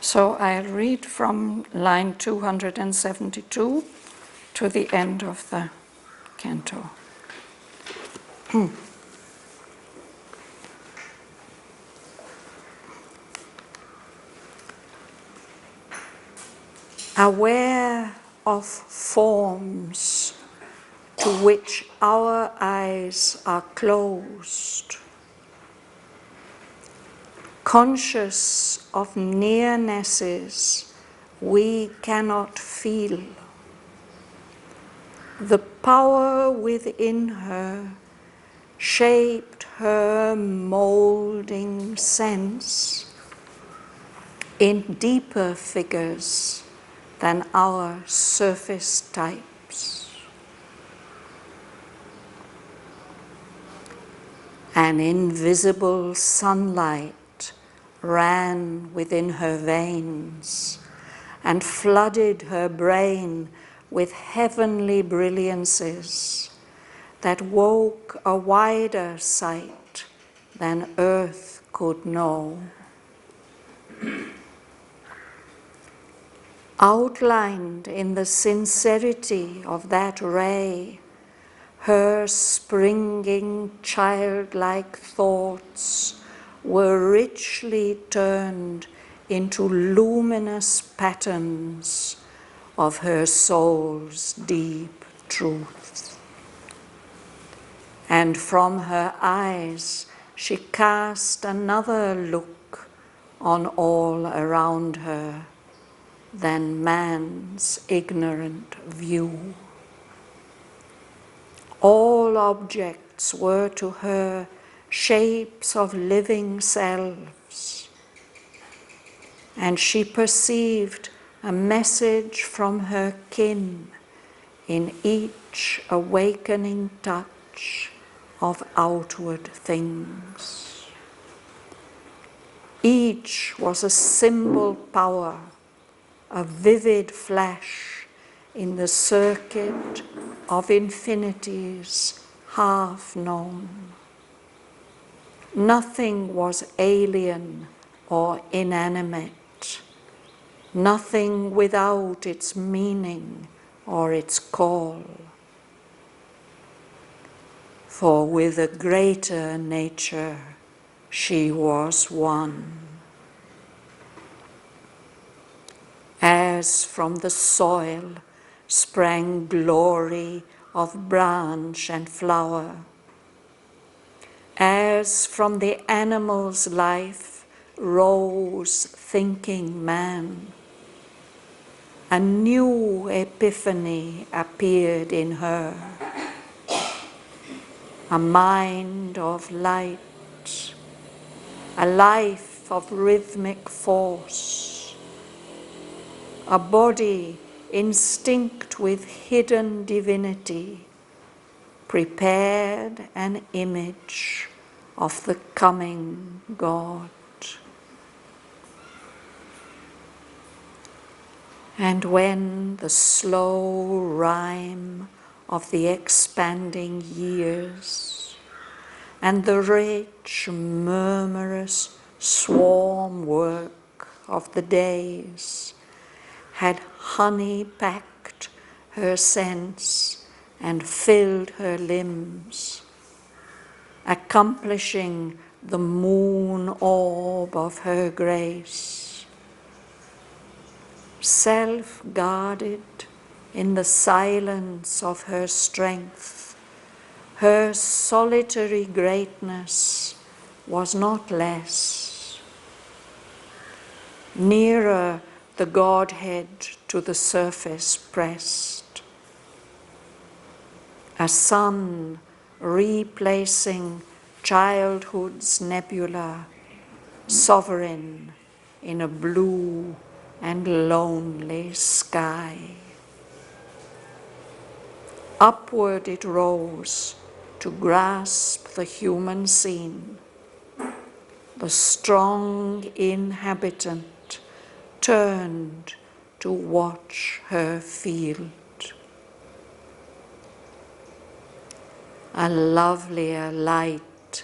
So I'll read from line 272 to the end of the canto. Aware of forms to which our eyes are closed, conscious of nearnesses we cannot feel, the power within her shaped her molding sense in deeper figures than our surface types. An invisible sunlight ran within her veins and flooded her brain with heavenly brilliancies that woke a wider sight than earth could know. Outlined in the sincerity of that ray, her springing childlike thoughts were richly turned into luminous patterns of her soul's deep truth. And from her eyes she cast another look on all around her than man's ignorant view. All objects were to her shapes of living selves, and she perceived a message from her kin in each awakening touch of outward things. Each was a symbol power, a vivid flash in the circuit of infinities half known. Nothing was alien or inanimate, nothing without its meaning or its call. For with a greater nature she was one. As from the soil sprang glory of branch and flower, as from the animal's life rose thinking man, a new epiphany appeared in her, a mind of light, a life of rhythmic force, a body instinct with hidden divinity, prepared an image of the coming God. And when the slow rhyme of the expanding years and the rich, murmurous swarm work of the days had honey-packed her sense and filled her limbs, accomplishing the moon orb of her grace. Self-guarded in the silence of her strength, her solitary greatness was not less. Nearer the Godhead to the surface pressed, a sun replacing childhood's nebula, sovereign in a blue and lonely sky. Upward it rose to grasp the human scene. The strong inhabitant turned to watch her field. A lovelier light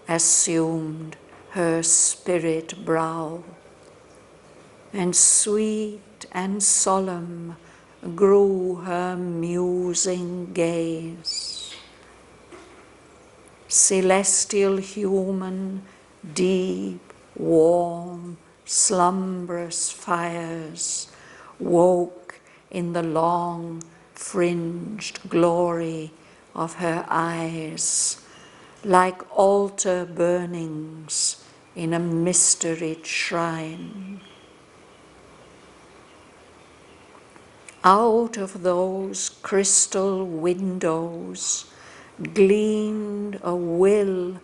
assumed her spirit brow. and sweet and solemn grew her musing gaze. Celestial human, deep, warm, slumbrous fires woke in the long fringed glory of her eyes, like altar burnings in a mysteried shrine. Out of those crystal windows gleamed a will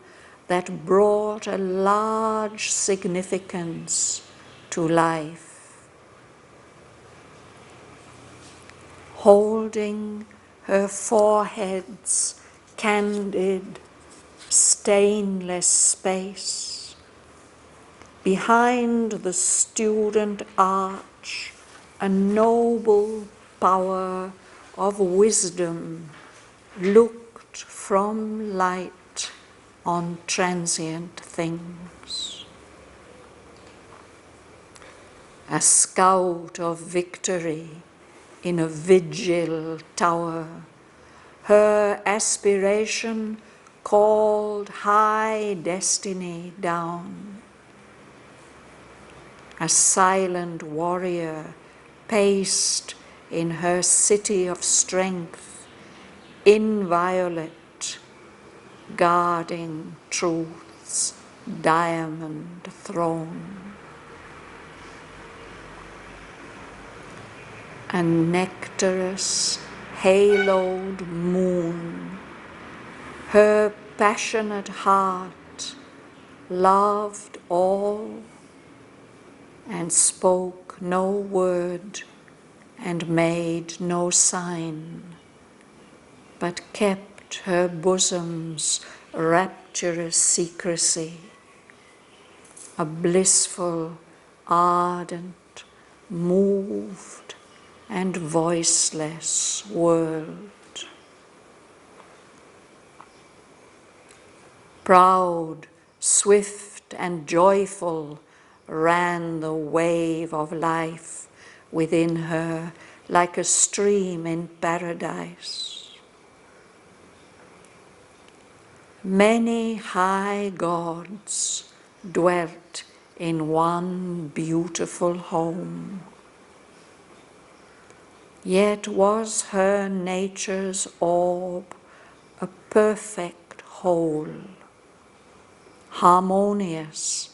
that brought a large significance to life. Holding her forehead's candid, stainless space, behind the student arch, a noble power of wisdom looked from light on transient things. A scout of victory in a vigil tower, her aspiration called high destiny down. A silent warrior paced in her city of strength, inviolate, guarding truth's diamond throne. A nectarous, haloed moon, her passionate heart loved all and spoke no word and made no sign, but kept her bosom's rapturous secrecy, a blissful, ardent, moved and voiceless world. Proud, swift and joyful ran the wave of life within her like a stream in paradise. Many high gods dwelt in one beautiful home. Yet was her nature's orb a perfect whole, harmonious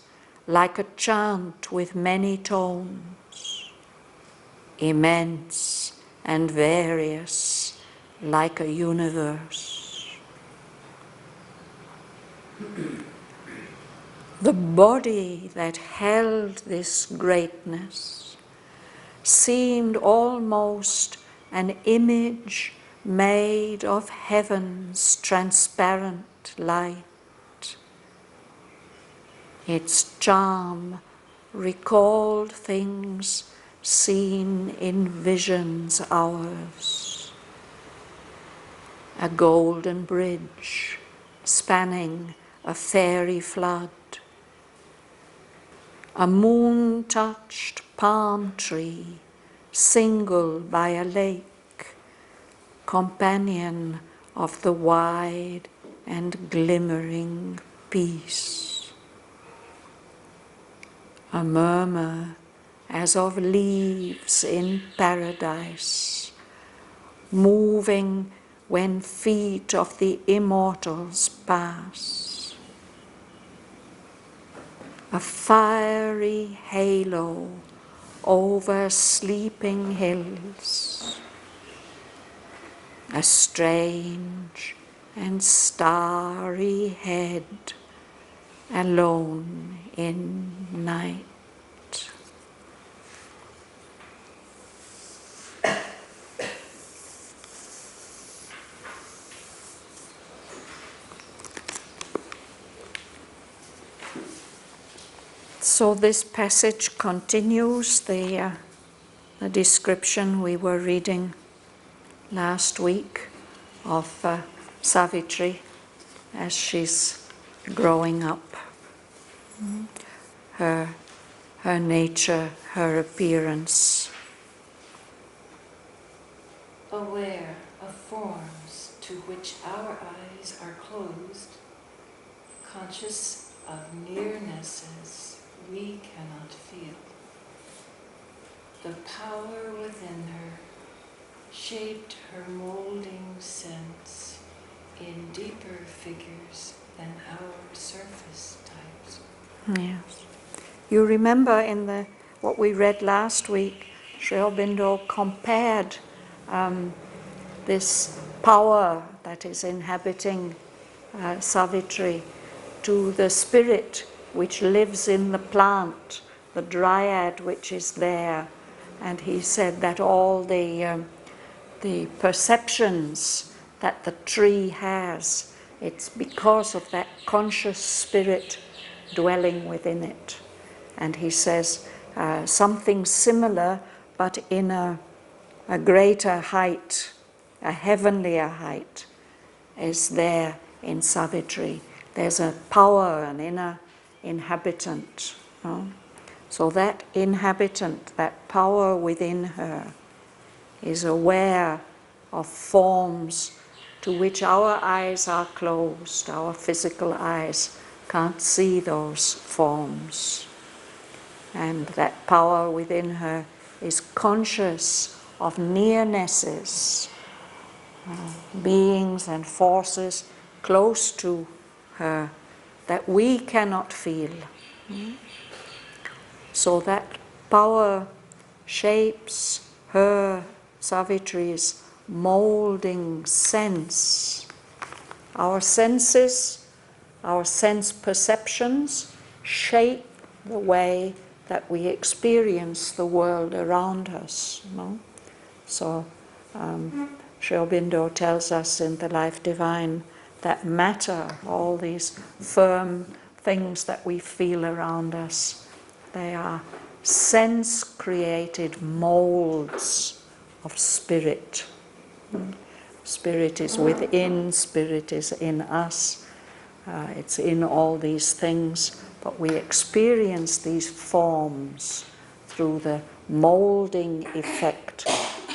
like a chant with many tones, immense and various like a universe. The body that held this greatness seemed almost an image made of heaven's transparent light. Its charm recalled things seen in visions hours. A golden bridge spanning a fairy flood, a moon-touched palm tree single by a lake, companion of the wide and glimmering peace. A murmur as of leaves in paradise, moving when feet of the immortals pass. A fiery halo over sleeping hills, a strange and starry head alone in night. So this passage continues the description we were reading last week of Savitri as she's growing up. Her her nature, her appearance. Aware of forms to which our eyes are closed, conscious of nearnesses we cannot feel. The power within her shaped her molding sense in deeper figures than our surface types. Yes. You remember in what we read last week, Sri Aurobindo compared this power that is inhabiting Savitri to the spirit which lives in the plant, the dryad which is there. And he said that all the perceptions that the tree has, it's because of that conscious spirit dwelling within it. And he says something similar, but in a greater height, a heavenlier height, is there in Savitri. There's a power, an inner inhabitant. No? So that inhabitant, that power within her, is aware of forms to which our eyes are closed. Our physical eyes can't see those forms. And that power within her is conscious of nearnesses, beings and forces close to her that we cannot feel. So that power shapes her, Savitri's, molding sense. Our senses, our sense perceptions shape the way that we experience the world around us. No? So Sri Aurobindo tells us in the Life Divine that matter, all these firm things that we feel around us, they are sense-created molds of spirit. Spirit is within, spirit is in us. It's in all these things, but we experience these forms through the molding effect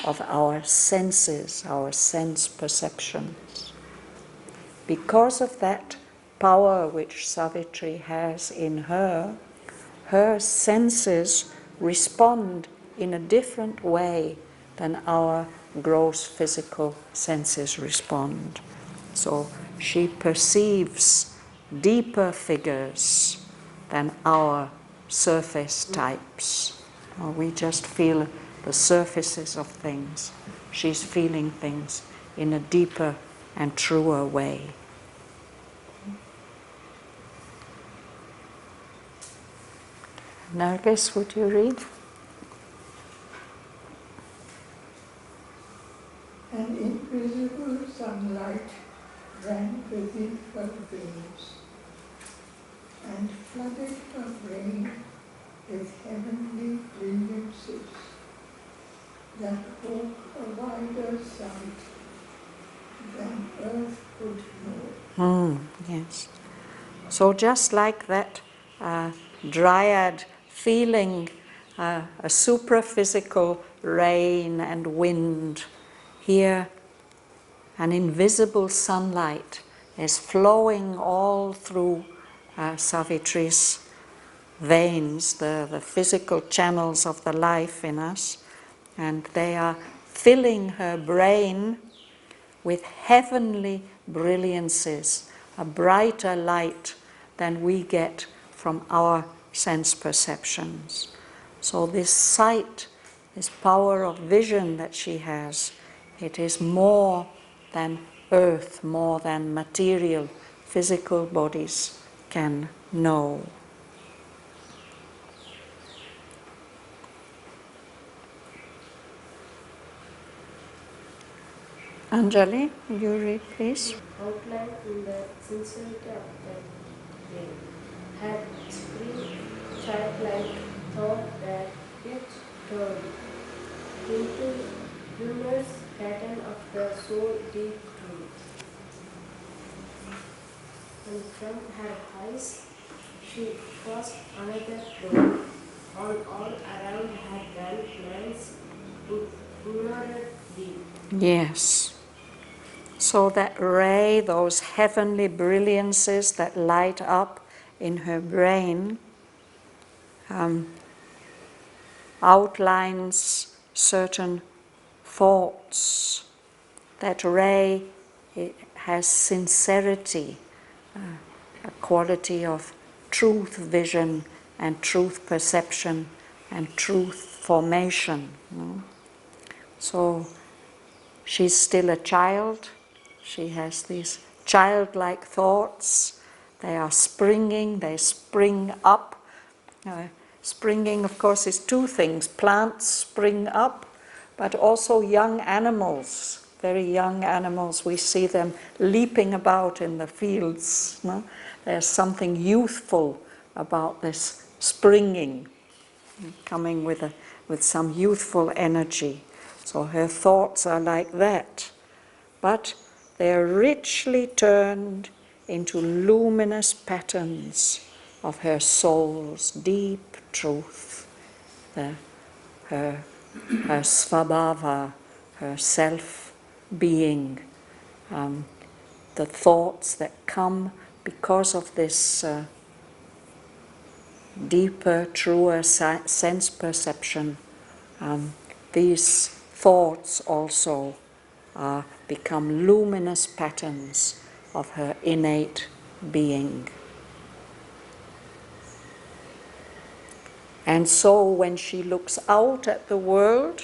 of our senses, our sense perceptions. Because of that power which Savitri has in her, her senses respond in a different way than our gross physical senses respond. So she perceives deeper figures than our surface types. We just feel the surfaces of things. She's feeling things in a deeper and truer way. Nargis, would you read? An invisible sunlight ran within her veins and flooded her brain with heavenly brilliancies that woke a wider sight than earth could know. Yes. So just like that dryad feeling a supraphysical rain and wind, here an invisible sunlight is flowing all through Savitri's veins, the physical channels of the life in us, and they are filling her brain with heavenly brilliancies, a brighter light than we get from our sense perceptions. So this sight, this power of vision that she has, it is more than earth, more than material, physical bodies can know. Anjali, will you read, please? Outlined in the sincerity of that day, had spring childlike thought that yet turned into humorous pattern of the soul deep truth. And from her eyes she crossed another door, all around had done plans to honour thee. Yes. So that ray, those heavenly brilliances that light up in her brain, outlines certain thoughts. That ray, it has sincerity, a quality of truth vision and truth perception and truth formation. So she's still a child. She has these childlike thoughts. They are springing, they spring up. Springing, of course, is two things. Plants spring up, but also young animals, very young animals. We see them leaping about in the fields. No? There's something youthful about this springing, coming with some youthful energy. So her thoughts are like that. But they're richly turned into luminous patterns of her soul's deep truth, her svabhava, her self-being, the thoughts that come because of this deeper, truer sense perception. These thoughts also become luminous patterns of her innate being. And so when she looks out at the world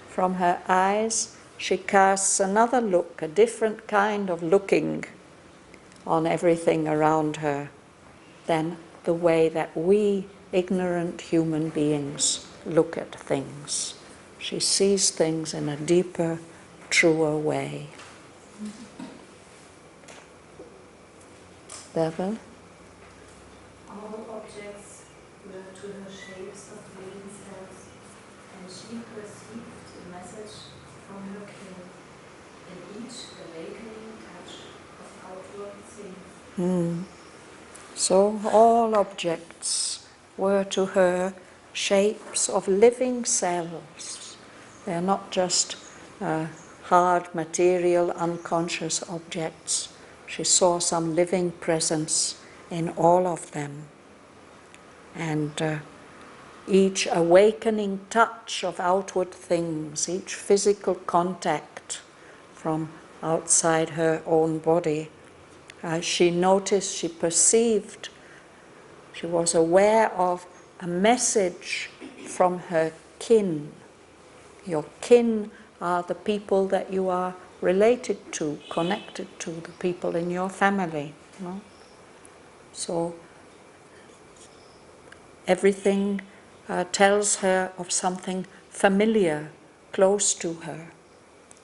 from her eyes, she casts another look, a different kind of looking on everything around her than the way that we ignorant human beings look at things. She sees things in a deeper, truer way. Bhavan? All objects were to her shapes of living cells, and she perceived a message from her king, in each awakening touch of outward things. So all objects were to her shapes of living cells. They are not just hard, material, unconscious objects. She saw some living presence in all of them. And each awakening touch of outward things, each physical contact from outside her own body, she noticed, she perceived, she was aware of a message from her kin. Your kin are the people that you are related to, connected to, the people in your family. No? So everything tells her of something familiar, close to her,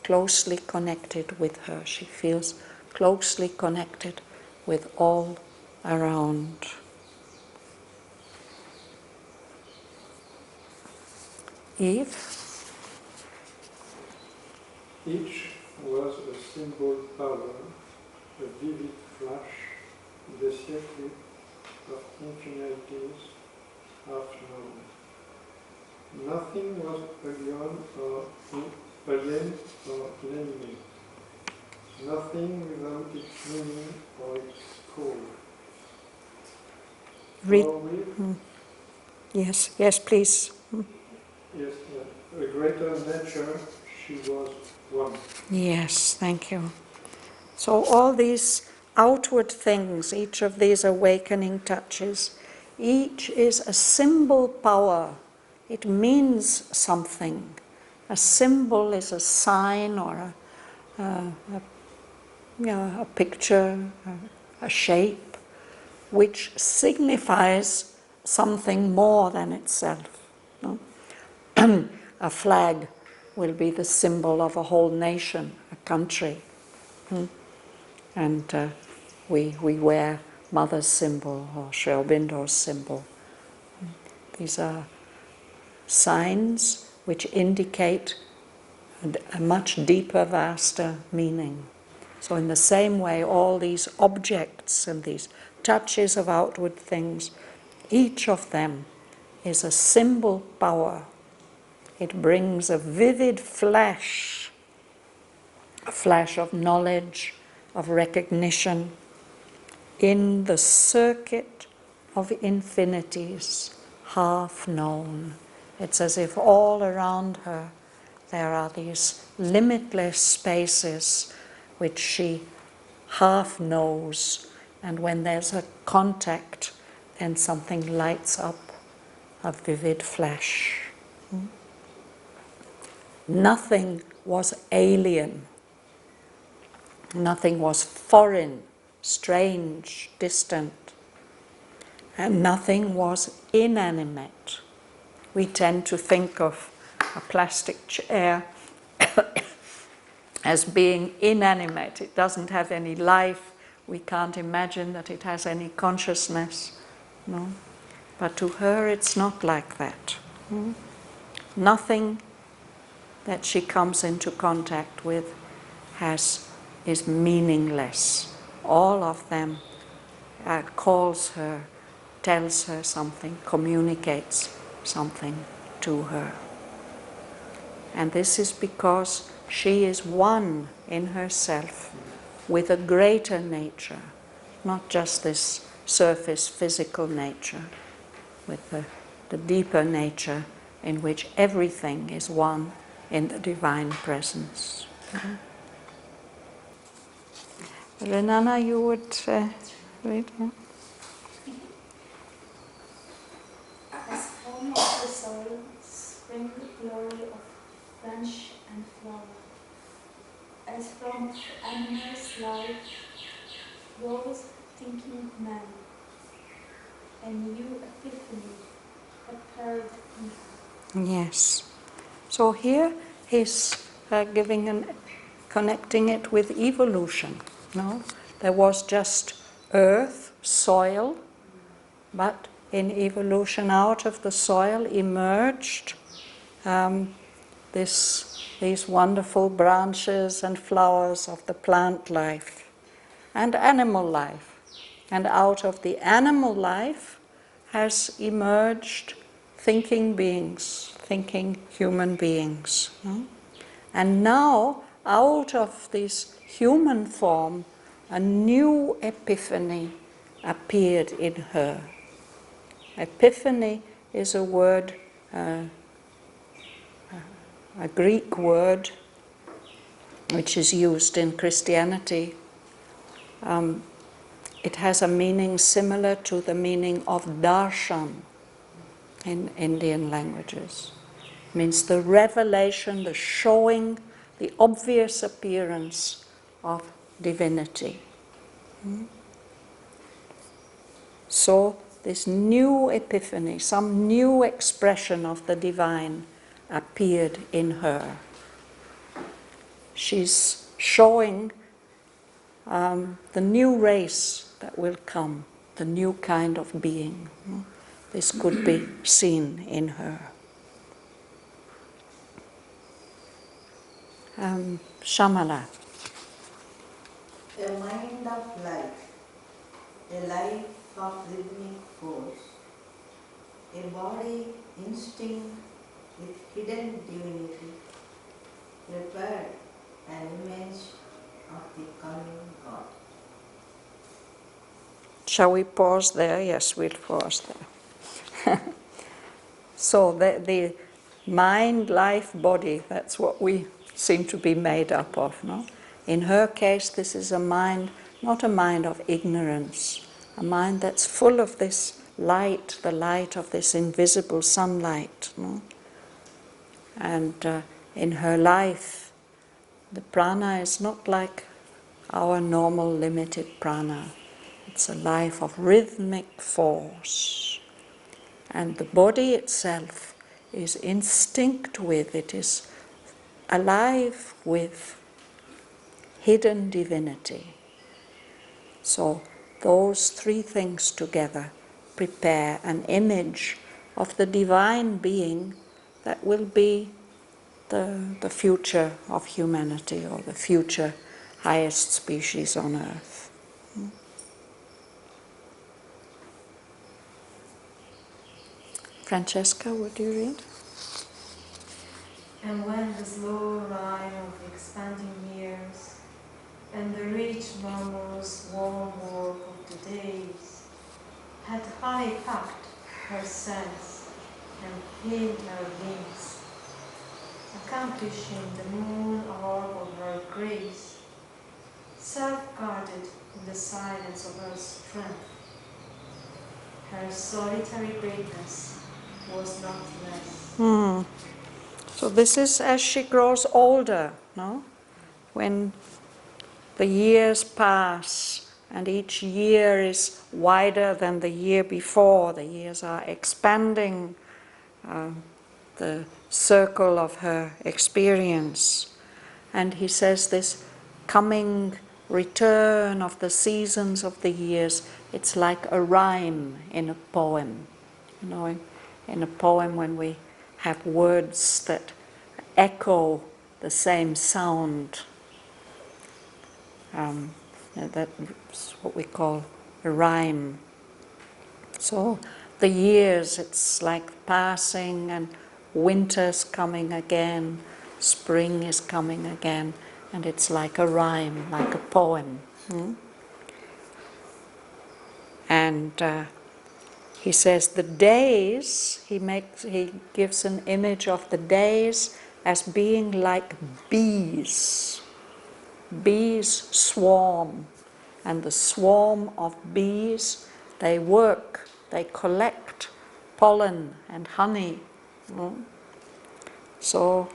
closely connected with her. She feels closely connected with all around. Eve? Each was a symbol power, a vivid flash in the circuit of infinities half known. Nothing was alien or inanimate. Nothing without its meaning or its cause. Yes, please. Yes, a greater nature, she was one. Yes, thank you. So all these outward things, each of these awakening touches, each is a symbol power. It means something. A symbol is a sign or a picture, a shape, which signifies something more than itself. No? A flag will be the symbol of a whole nation, a country. And we wear Mother's symbol or Sri Aurobindo's symbol. These are signs which indicate a much deeper, vaster meaning. So in the same way, all these objects and these touches of outward things, each of them is a symbol power. It brings a vivid flash, a flash of knowledge, of recognition, in the circuit of infinities, half known. It's as if all around her there are these limitless spaces which she half knows, and when there's a contact, then something lights up, a vivid flash. Nothing was alien. Nothing was foreign, strange, distant. And nothing was inanimate. We tend to think of a plastic chair as being inanimate. It doesn't have any life. We can't imagine that it has any consciousness. No? But to her it's not like that. Nothing that she comes into contact with is meaningless. All of them calls her, tells her something, communicates something to her. And this is because she is one in herself with a greater nature, not just this surface physical nature, with the deeper nature in which everything is one in the divine presence. Renana, you would read? Yeah? As form of the soil, spring glory of branch and flower. As from animal's life, rose thinking man, a new epiphany appeared in her. Yes. So here he's connecting it with evolution. No, there was just earth, soil, but in evolution, out of the soil emerged these wonderful branches and flowers of the plant life and animal life. And out of the animal life has emerged thinking beings, thinking human beings. And now, out of this human form, a new epiphany appeared in her. Epiphany is a word, a Greek word, which is used in Christianity. It has a meaning similar to the meaning of darshan in Indian languages. It means the revelation, the showing, the obvious appearance of divinity. So this new epiphany, some new expression of the divine appeared in her. She's showing the new race that will come, the new kind of being. This could be seen in her. Shamala. A mind of life, a life of rhythmic force, a body instinct with hidden divinity, prepared an image of the coming God. Shall we pause there? Yes, we'll pause there. So the mind, life, body, that's what we seem to be made up of, no? In her case, this is a mind, not a mind of ignorance, a mind that's full of this light, the light of this invisible sunlight. No? And in her life, the prana is not like our normal limited prana. It's a life of rhythmic force. And the body itself is instinct with, it is alive with hidden divinity. So those three things together prepare an image of the divine being that will be the future of humanity, or the future highest species on earth. Francesca, would you read? And when the slow rhyme of the expanding years and the rich murmurous warm work of the days had honey packed her sense and filled her limbs, accomplishing the moon orb of her grace, self-guarded in the silence of her strength, her solitary greatness was not less. So this is as she grows older, no? When the years pass and each year is wider than the year before, the years are expanding the circle of her experience. And he says this coming return of the seasons of the years, it's like a rhyme in a poem. You know, in a poem when we have words that echo the same sound. That's what we call a rhyme. So the years, it's like passing, and winter's coming again, spring is coming again, and it's like a rhyme, like a poem. And he says the days, he gives an image of the days as being like bees. Bees swarm, and the swarm of bees, they work, they collect pollen and honey. So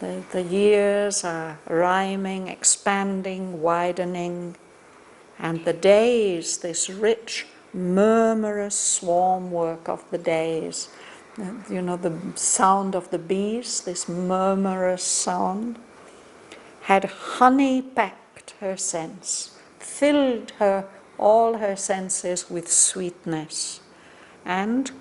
the years are rhyming, expanding, widening, and the days, this rich, murmurous swarm work of the days, you know, the sound of the bees, this murmurous sound, had honey packed her sense, filled her, all her senses with sweetness, and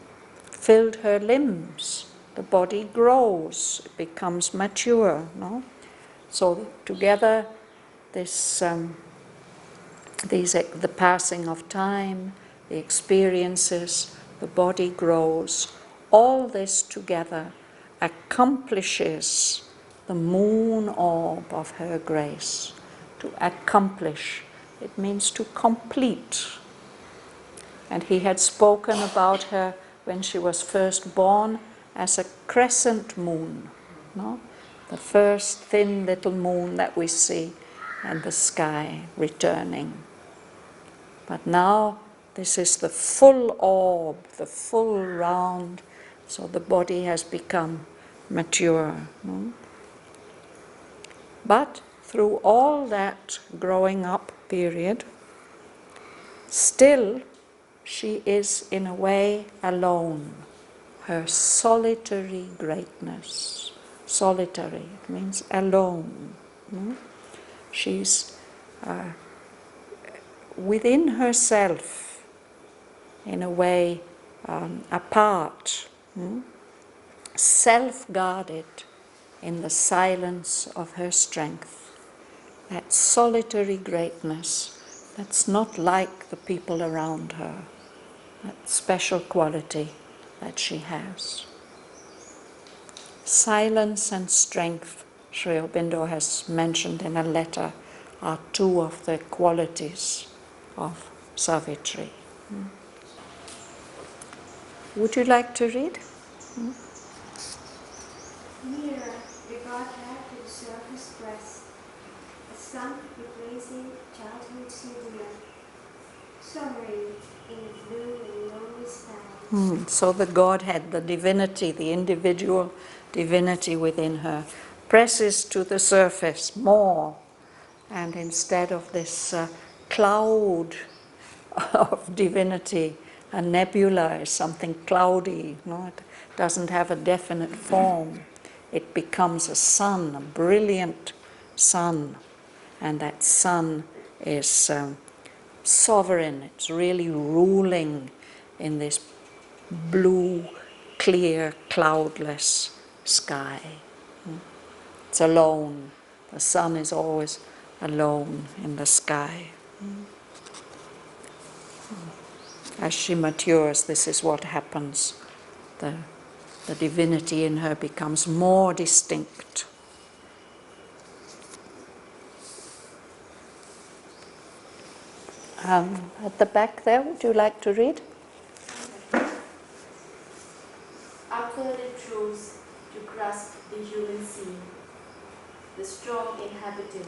filled her limbs. The body grows, it becomes mature. No? So together, this, the passing of time, the experiences, the body grows. All this together accomplishes the moon orb of her grace. To accomplish, it means to complete. And he had spoken about her when she was first born as a crescent moon, no? The first thin little moon that we see in the sky returning. But now this is the full orb, the full round, so the body has become mature. No? But through all that growing up period, still she is in a way alone. Her solitary greatness. Solitary, it means alone. She's within herself, in a way apart, self-guarded in the silence of her strength. That solitary greatness that's not like the people around her, that special quality that she has. Silence and strength, Sri Aurobindo has mentioned in a letter, are two of the qualities of Savitri. Would you like to read? Nearer, the Godhead to the surface breast, a sun replacing childhood's singular, sovereign in the blue and lonely sky. So the Godhead, the divinity, the individual divinity within her, presses to the surface more, and instead of this cloud of divinity, a nebula is something cloudy, no? It doesn't have a definite form. It becomes a sun, a brilliant sun, and that sun is sovereign. It's really ruling in this blue, clear, cloudless sky. It's alone. The sun is always alone in the sky. As she matures, this is what happens. the divinity in her becomes more distinct. At the back there, would you like to read? After it rose to grasp the human scene, the strong inhabitant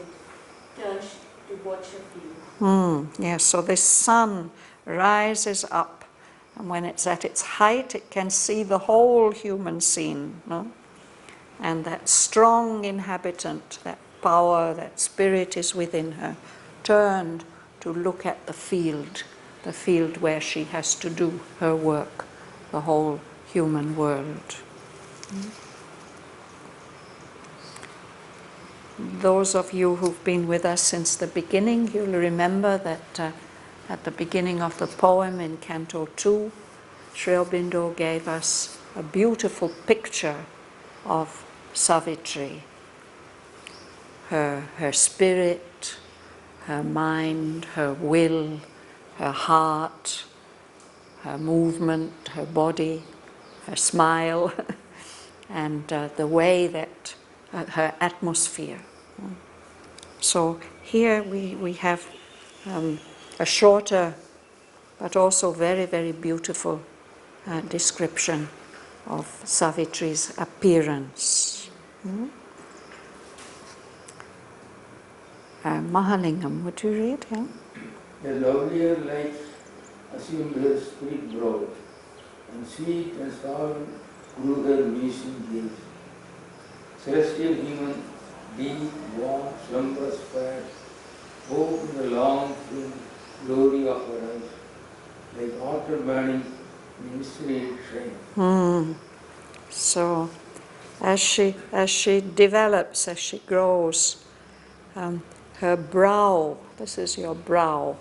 turned to watch her view. Yes, so this sun rises up, and when it's at its height, it can see the whole human scene. No? And that strong inhabitant, that power, that spirit is within her, turned to look at the field where she has to do her work, the whole human world. Those of you who've been with us since the beginning, you'll remember that at the beginning of the poem in Canto 2, Sri Aurobindo gave us a beautiful picture of Savitri, her spirit, her mind, her will, her heart, her movement, her body, her smile, and the way that her atmosphere. So here we have a shorter but also very, very beautiful description of Savitri's appearance. Mahalingam, would you read? Yeah? A lovelier light assumed her spirit broad, and sweet and solemn grew her musing gaze. Celestial human, deep, warm, slumberous fire, hope in the long film glory of her eyes, like altar burning in mystery shrine. So, as she develops, as she grows, her brow, this is your brow,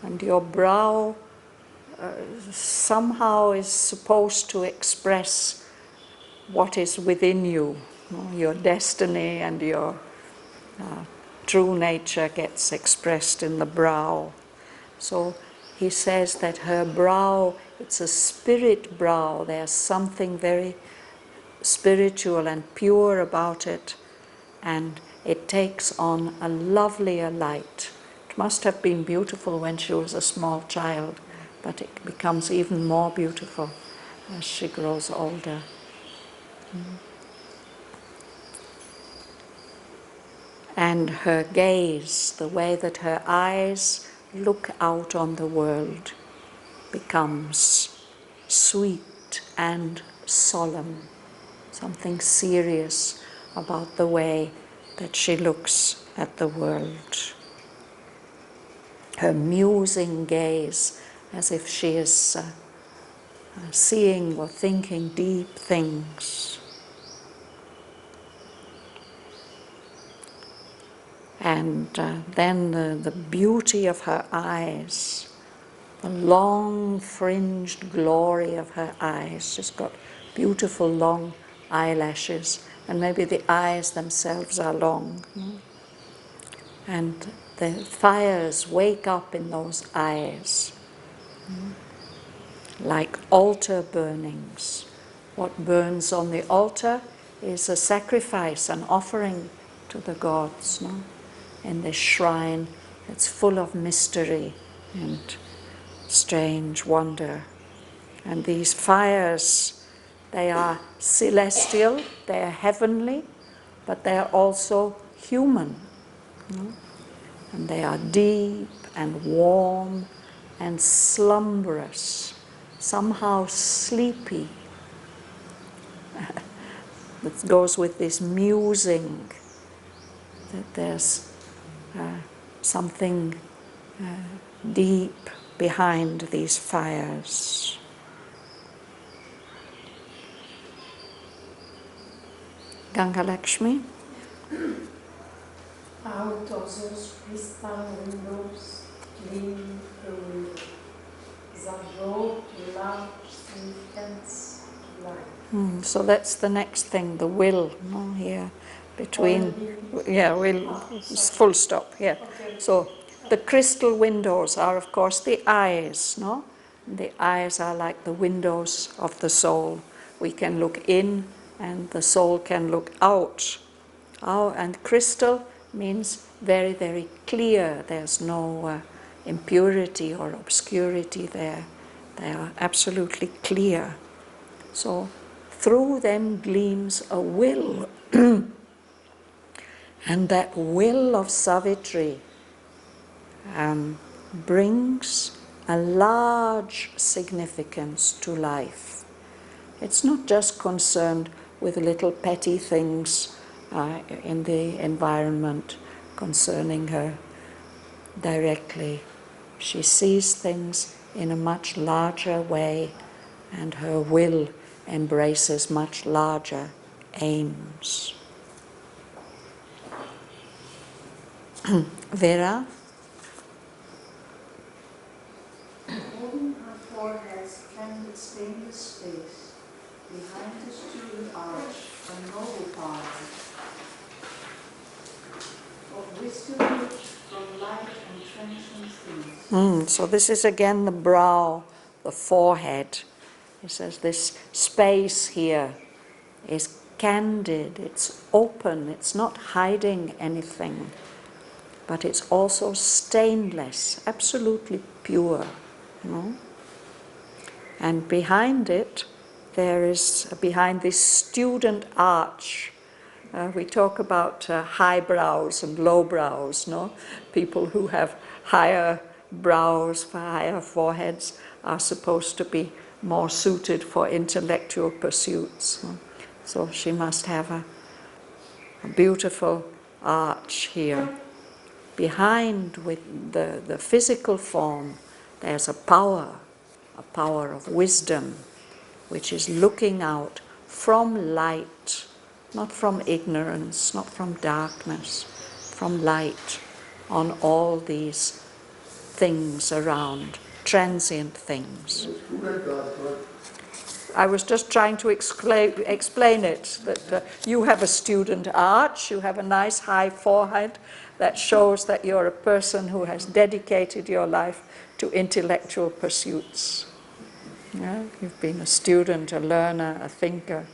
and your brow somehow is supposed to express what is within you, your destiny and your true nature gets expressed in the brow. So he says that her brow, it's a spirit brow, there's something very spiritual and pure about it, and it takes on a lovelier light. It must have been beautiful when she was a small child, but it becomes even more beautiful as she grows older. And her gaze, the way that her eyes look out on the world, becomes sweet and solemn, something serious about the way that she looks at the world. Her musing gaze, as if she is seeing or thinking deep things. And then the beauty of her eyes, the long fringed glory of her eyes. She's got beautiful long eyelashes, and maybe the eyes themselves are long. And the fires wake up in those eyes, like altar burnings. What burns on the altar is a sacrifice, an offering to the gods, no? In this shrine that's full of mystery and strange wonder. And these fires, they are celestial, they are heavenly, but they are also human. No? And they are deep and warm and slumberous, somehow sleepy. That goes with this musing, that there's something deep behind these fires. Ganga Lakshmi? Out of those crystal windows gleam the window, the road large intense light. So that's the next thing, the will, no, here, between, will, full stop, yeah. Okay. So the crystal windows are, of course, the eyes, no? The eyes are like the windows of the soul. We can look in and the soul can look out. And crystal means very, very clear. There's no impurity or obscurity there. They are absolutely clear. So through them gleams a will. And that will of Savitri brings a large significance to life. It's not just concerned with little petty things in the environment concerning her directly. She sees things in a much larger way, and her will embraces much larger aims. Vera? Holding her forehead's candid stainless face, behind the student arch, a noble power of wisdom from light and transient things. So this is again the brow, the forehead. He says this space here is candid, it's open, it's not hiding anything, but it's also stainless, absolutely pure. And behind it, there is, behind this student arch, we talk about high brows and low brows, no? People who have higher brows, higher foreheads, are supposed to be more suited for intellectual pursuits. So she must have a beautiful arch here. Behind with the physical form, there's a power of wisdom, which is looking out from light, not from ignorance, not from darkness, from light on all these things around, transient things. I was just trying to explain it, that you have a student arch, you have a nice high forehead that shows that you're a person who has dedicated your life to intellectual pursuits. Yeah? You've been a student, a learner, a thinker.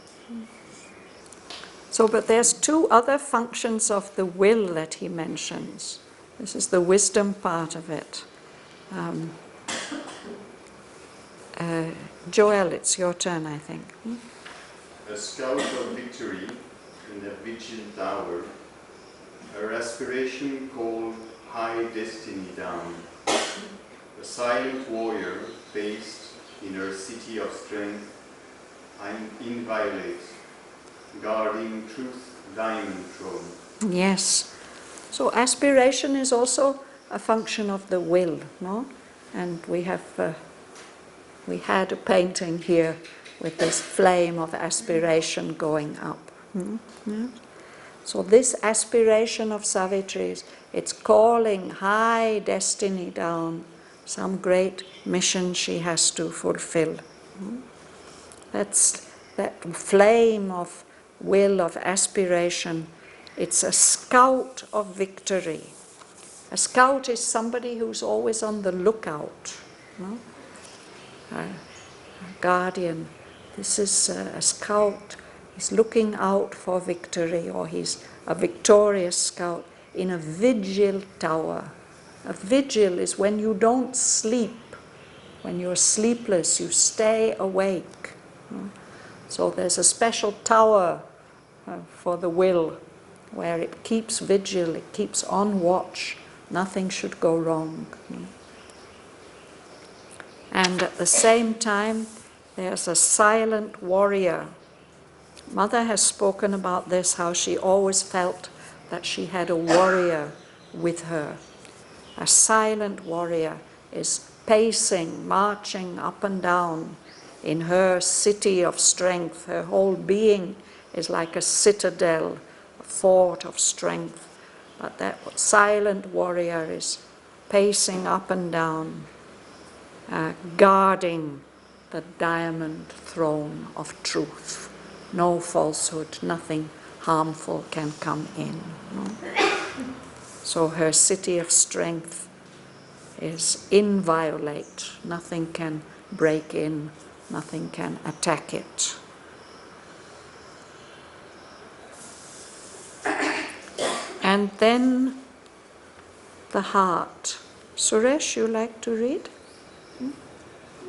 So, but there's two other functions of the will that he mentions. This is the wisdom part of it. Joel, it's your turn, I think. A scout of victory in a vigil tower, her aspiration called high destiny down, a silent warrior based in her city of strength, inviolate, guarding truth's diamond throne. Yes. So aspiration is also a function of the will, no? And we had a painting here with this flame of aspiration going up. Yeah? So this aspiration of Savitri's, it's calling high destiny down, some great mission she has to fulfill. That's that flame of will, of aspiration. It's a scout of victory. A scout is somebody who's always on the lookout. No? A guardian. This is a scout. He's looking out for victory, or he's a victorious scout in a vigil tower. A vigil is when you don't sleep. When you're sleepless, you stay awake. So there's a special tower for the will, where it keeps vigil, it keeps on watch. Nothing should go wrong. And at the same time, there's a silent warrior. Mother has spoken about this, how she always felt that she had a warrior with her. A silent warrior is pacing, marching up and down in her city of strength. Her whole being is like a citadel, a fort of strength. But that silent warrior is pacing up and down, guarding the diamond throne of truth. No falsehood, nothing harmful can come in. No? So her city of strength is inviolate. Nothing can break in, nothing can attack it. And then the heart. Suresh, you like to read?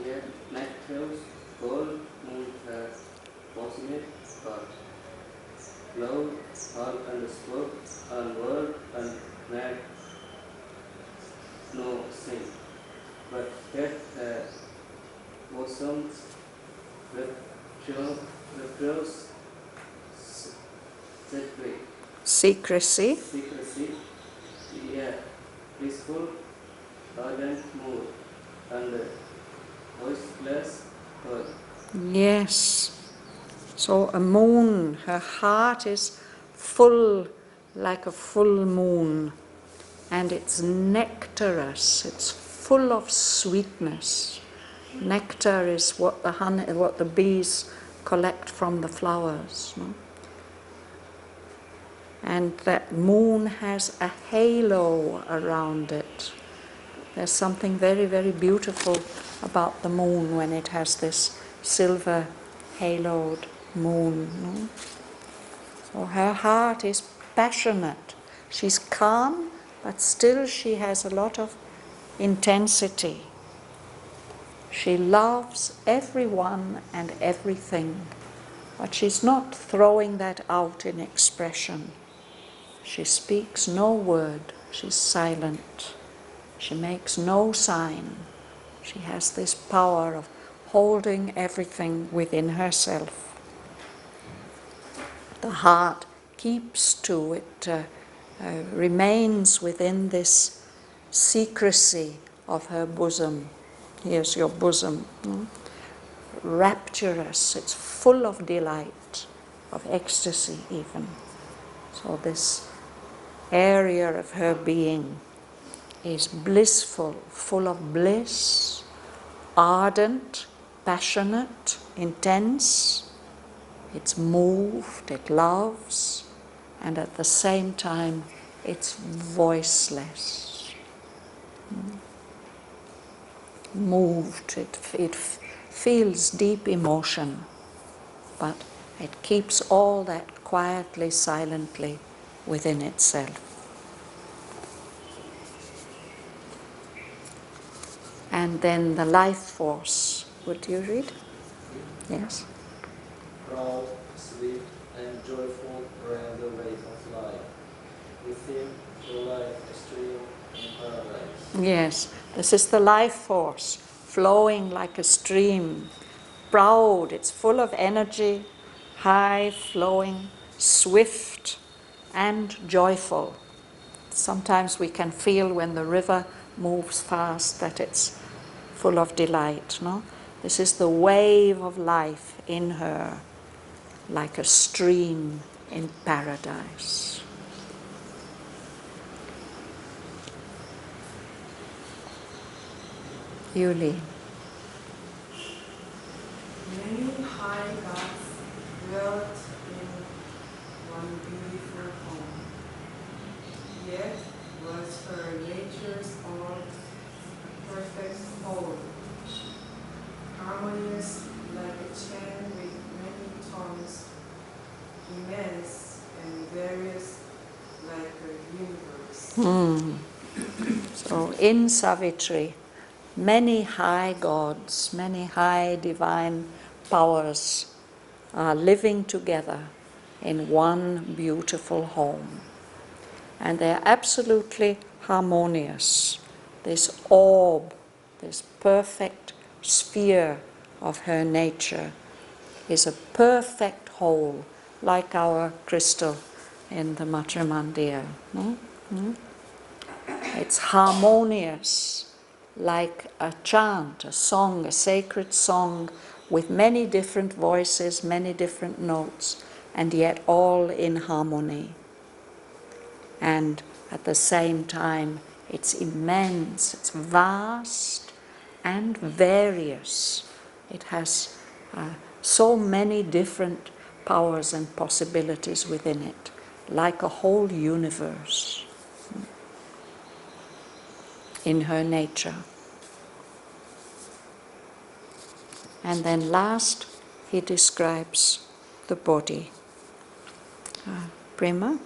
Yet Matthew's gold moon her passionate heart. Love all understood, all word and mad no sin. But yet her bosom's reproach secrecy, yet peaceful, ardent mood, and voiceless word. Yes. So a moon, her heart is full like a full moon, and it's nectarous, it's full of sweetness. Nectar is what the bees collect from the flowers. No? And that moon has a halo around it. There's something very, very beautiful about the moon when it has this silver haloed moon. No? So her heart is passionate. She's calm, but still she has a lot of intensity. She loves everyone and everything, but she's not throwing that out in expression. She speaks no word, she's silent. She makes no sign. She has this power of holding everything within herself. The heart keeps to it, remains within this secrecy of her bosom. Here's your bosom. Rapturous, it's full of delight, of ecstasy even. So this area of her being is blissful, full of bliss, ardent, passionate, intense. It's moved, it loves, and at the same time it's voiceless. Moved, it feels deep emotion, but it keeps all that quietly, silently within itself. And then the life force. Would you read? Yes. Proud, sweet, and joyful ran the race of life. Within the life stream in paradise. Yes, this is the life force, flowing like a stream. Proud, it's full of energy, high flowing, swift, and joyful. Sometimes we can feel when the river moves fast that it's full of delight, no? This is the wave of life in her, like a stream in paradise. Yuli. Many high gods dwelt in one beautiful home, yet was her nature's all perfect whole, harmonious like a chain with many tongues, immense and various like a universe. So in Savitri, many high gods, many high divine powers are living together in one beautiful home. And they're absolutely harmonious. This orb, this perfect sphere of her nature is a perfect whole, like our crystal in the Matrimandir. It's harmonious, like a chant, a song, a sacred song with many different voices, many different notes, and yet all in harmony. And at the same time, it's immense, it's vast and various. It has so many different powers and possibilities within it, like a whole universe in her nature. And then last, he describes the body. Prema?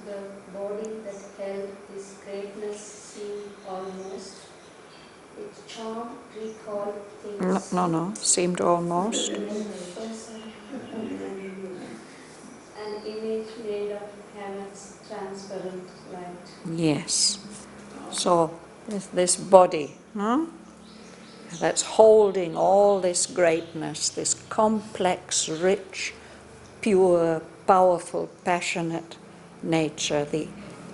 The body that held this greatness seemed almost, its charm recalled things. No, seemed almost. An image made of heaven's transparent light. Yes. So this body, that's holding all this greatness, this complex, rich, pure, powerful, passionate nature, the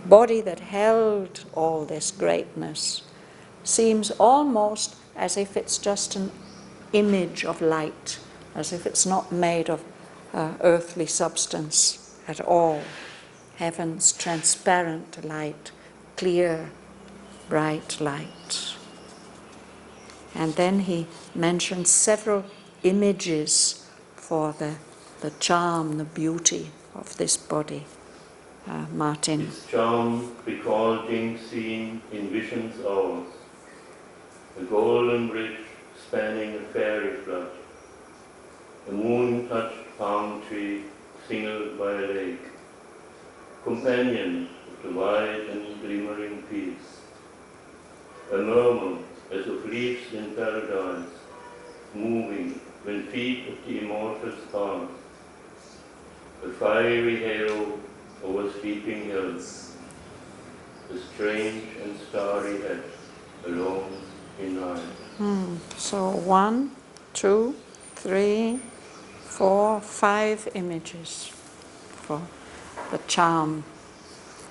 body that held all this greatness, seems almost as if it's just an image of light, as if it's not made of earthly substance at all. Heaven's transparent light, clear, bright light. And then he mentions several images for the charm, the beauty of this body. Martin. Its charm recalled things seen in visions ours. A golden bridge spanning a fairy flood. A moon-touched palm tree singled by a lake. Companion of the wide and glimmering peace. A murmur as of leaves in paradise, moving when feet of the immortals pass. A fiery halo over sleeping hills. A strange and starry head alone in night. So 1, 2, 3, 4, 5 images for the charm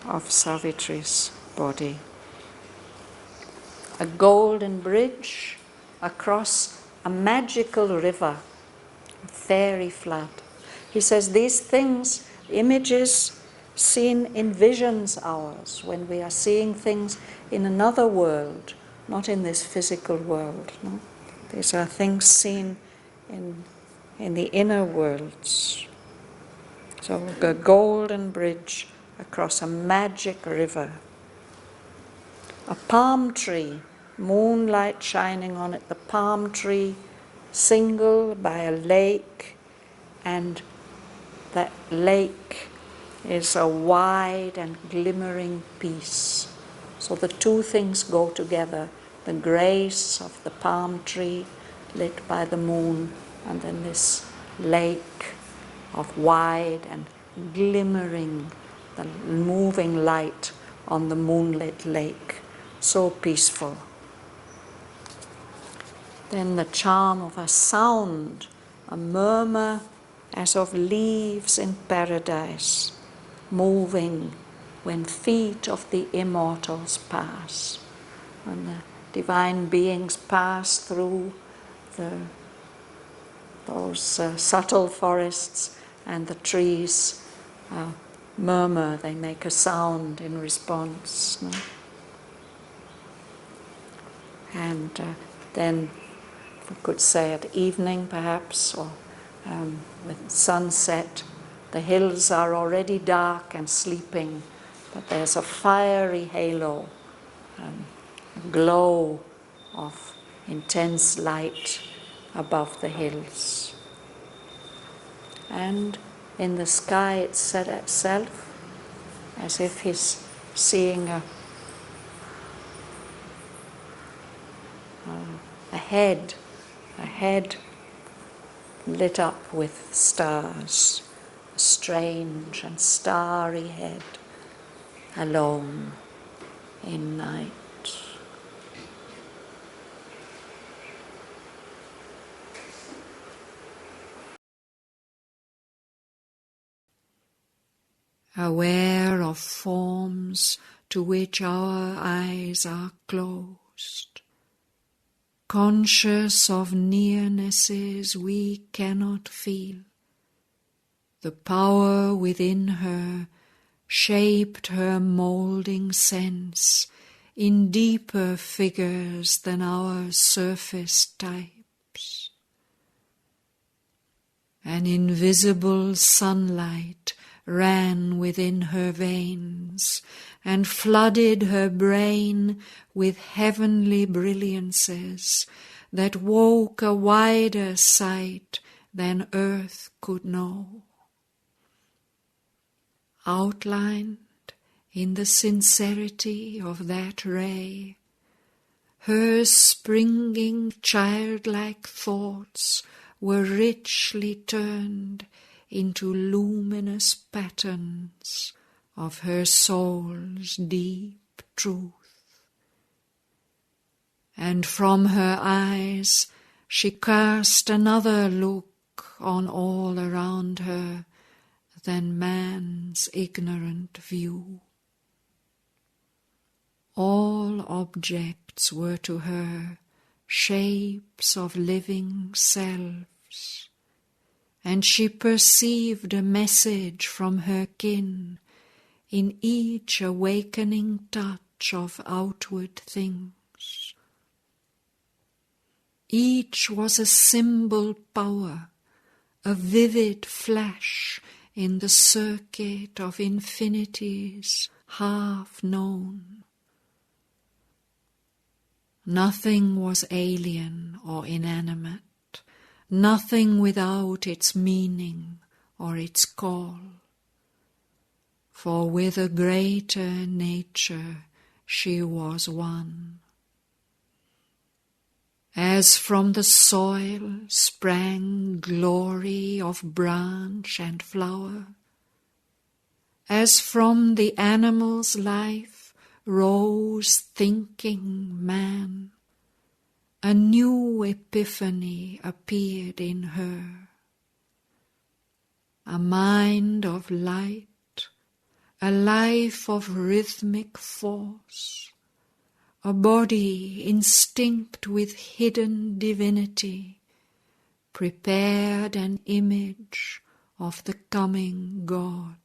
of Savitri's body. A golden bridge across a magical river, a fairy flood. He says these things, images seen in visions ours, when we are seeing things in another world, not in this physical world. No? These are things seen in the inner worlds. So a golden bridge across a magic river. A palm tree, moonlight shining on it, the palm tree single by a lake, and that lake is a wide and glimmering peace. So the two things go together, the grace of the palm tree lit by the moon, and then this lake of wide and glimmering, the moving light on the moonlit lake. So peaceful. Then the charm of a sound, a murmur as of leaves in paradise, moving when feet of the immortals pass. When the divine beings pass through those subtle forests, and the trees murmur, they make a sound in response. No? And then we could say at evening perhaps, or with sunset, the hills are already dark and sleeping, but there's a fiery halo, a glow of intense light above the hills. And in the sky itself, as if he's seeing a head lit up with stars, a strange and starry head, alone in night. Aware of forms to which our eyes are closed, conscious of nearnesses we cannot feel, the power within her shaped her moulding sense in deeper figures than our surface types. An invisible sunlight ran within her veins and flooded her brain with heavenly brilliances that woke a wider sight than earth could know. Outlined in the sincerity of that ray, her springing childlike thoughts were richly turned into luminous patterns of her soul's deep truth. And from her eyes she cast another look on all around her than man's ignorant view. All objects were to her shapes of living selves, and she perceived a message from her kin in each awakening touch of outward things. Each was a symbol power, a vivid flash in the circuit of infinities half known. Nothing was alien or inanimate, nothing without its meaning or its call. For with a greater nature she was one. As from the soil sprang glory of branch and flower, as from the animal's life rose thinking man, a new epiphany appeared in her. A mind of light, a life of rhythmic force, a body instinct with hidden divinity, prepared an image of the coming God.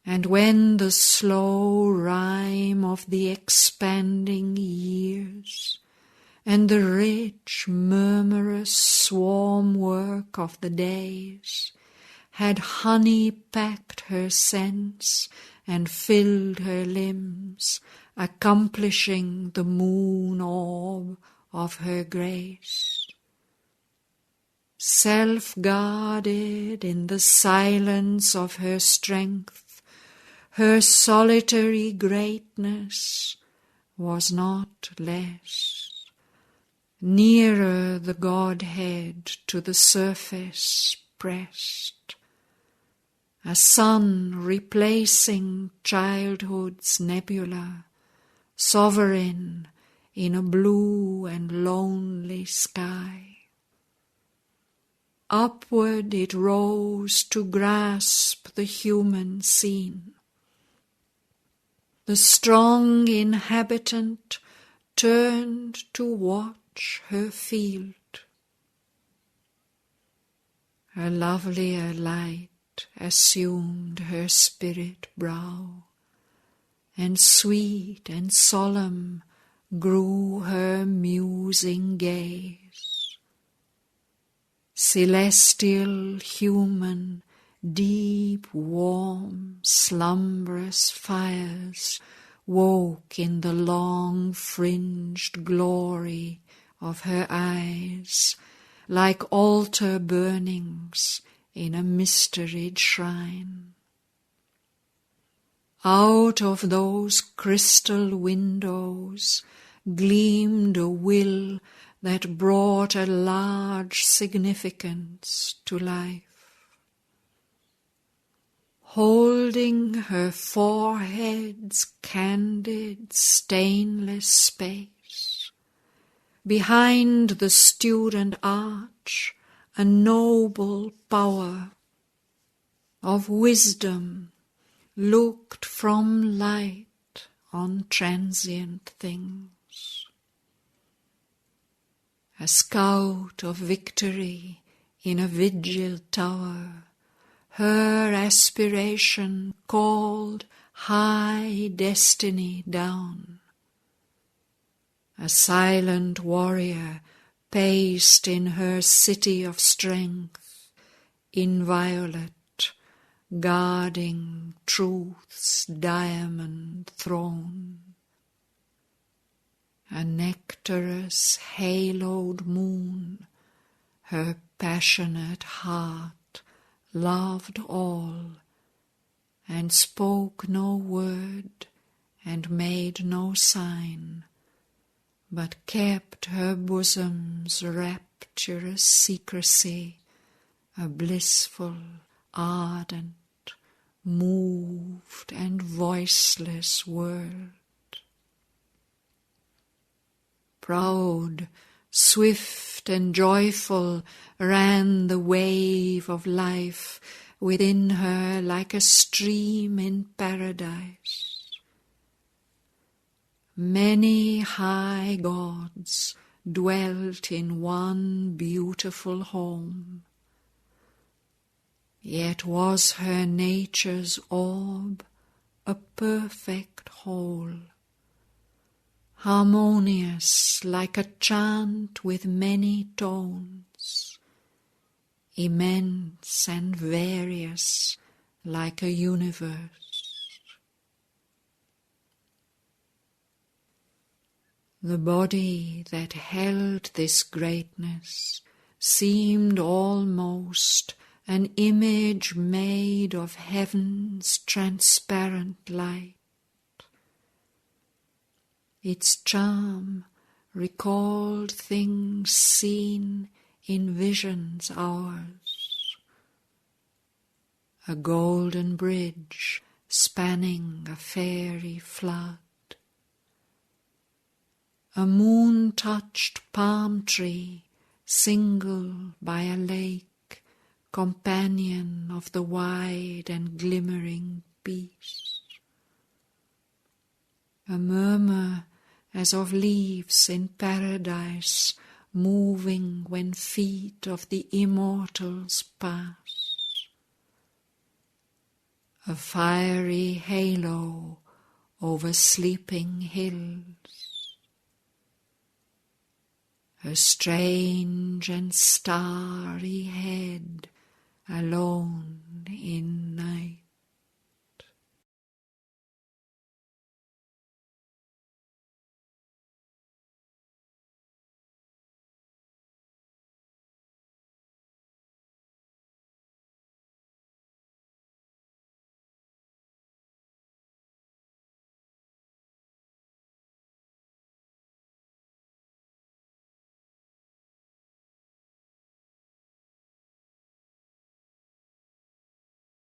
And when the slow rhyme of the expanding years and the rich murmurous swarm work of the days had honey-packed her sense and filled her limbs, accomplishing the moon orb of her grace, self-guarded in the silence of her strength, her solitary greatness was not less. Nearer the Godhead to the surface pressed, a sun replacing childhood's nebula, sovereign in a blue and lonely sky. Upward it rose to grasp the human scene. The strong inhabitant turned to watch her field. A lovelier light assumed her spirit brow, and sweet and solemn grew her musing gaze. Celestial, human, deep, warm, slumbrous fires woke in the long-fringed glory of her eyes, like altar burnings in a mysteried shrine. Out of those crystal windows gleamed a will that brought a large significance to life. Holding her forehead's candid, stainless space, behind the student arch, a noble power of wisdom looked from light on transient things. A scout of victory in a vigil tower, her aspiration called high destiny down. A silent warrior paced in her city of strength, inviolate, guarding truth's diamond throne. A nectarous haloed moon, her passionate heart loved all, and spoke no word and made no sign, but kept her bosom's rapturous secrecy, a blissful, ardent, moved and voiceless world. Proud, swift and joyful ran the wave of life within her like a stream in paradise. Many high gods dwelt in one beautiful home, yet was her nature's orb a perfect whole, harmonious like a chant with many tones, immense and various like a universe. The body that held this greatness seemed almost an image made of heaven's transparent light. Its charm recalled things seen in visions ours. A golden bridge spanning a fairy flood. A moon-touched palm tree, single by a lake, companion of the wide and glimmering peace. A murmur as of leaves in paradise, moving when feet of the immortals pass. A fiery halo over sleeping hills. A strange and starry head alone in